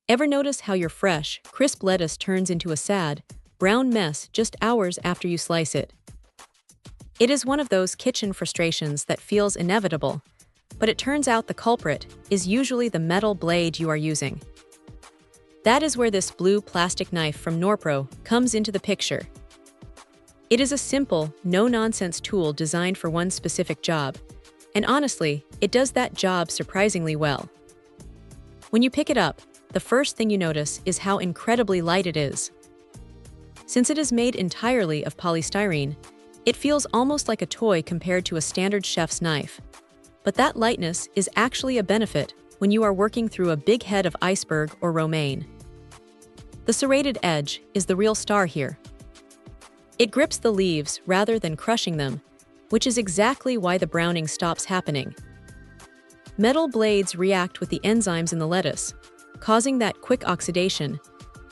Ever notice how your fresh, crisp lettuce turns into a sad, brown mess just hours after you slice it? It is one of those kitchen frustrations that feels inevitable, but it turns out the culprit is usually the metal blade you are using. That is where this blue plastic knife from Norpro comes into the picture. It is a simple, no-nonsense tool designed for one specific job, and honestly, it does that job surprisingly well. When you pick it up, the first thing you notice is how incredibly light it is. Since it is made entirely of polystyrene, it feels almost like a toy compared to a standard chef's knife. But that lightness is actually a benefit when you are working through a big head of iceberg or romaine. The serrated edge is the real star here. It grips the leaves rather than crushing them, which is exactly why the browning stops happening. Metal blades react with the enzymes in the lettuce, causing that quick oxidation,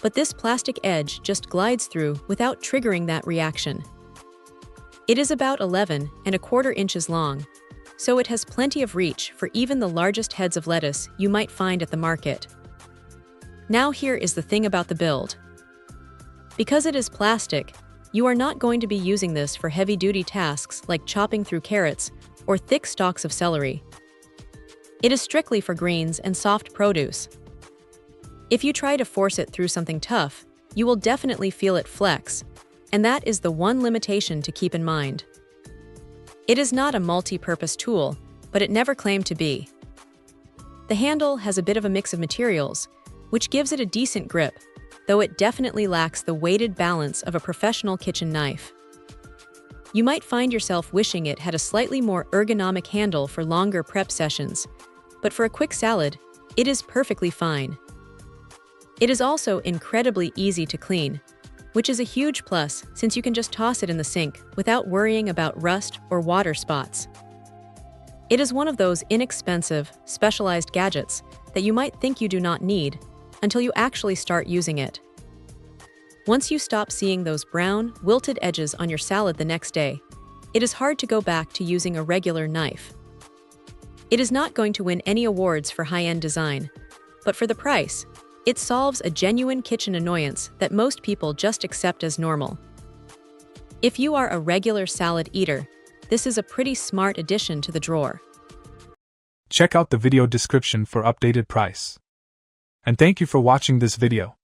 but this plastic edge just glides through without triggering that reaction. It is about 11¼ inches long, so it has plenty of reach for even the largest heads of lettuce you might find at the market. Now here is the thing about the build. Because it is plastic, you are not going to be using this for heavy-duty tasks like chopping through carrots or thick stalks of celery. It is strictly for greens and soft produce. If you try to force it through something tough, you will definitely feel it flex, and that is the one limitation to keep in mind. It is not a multi-purpose tool, but it never claimed to be. The handle has a bit of a mix of materials, which gives it a decent grip, though it definitely lacks the weighted balance of a professional kitchen knife. You might find yourself wishing it had a slightly more ergonomic handle for longer prep sessions, but for a quick salad, it is perfectly fine. It is also incredibly easy to clean, which is a huge plus since you can just toss it in the sink without worrying about rust or water spots. It is one of those inexpensive, specialized gadgets that you might think you do not need until you actually start using it. Once you stop seeing those brown, wilted edges on your salad the next day, it is hard to go back to using a regular knife. It is not going to win any awards for high-end design, but for the price, it solves a genuine kitchen annoyance that most people just accept as normal. If you are a regular salad eater, this is a pretty smart addition to the drawer. Check out the video description for updated price. And thank you for watching this video.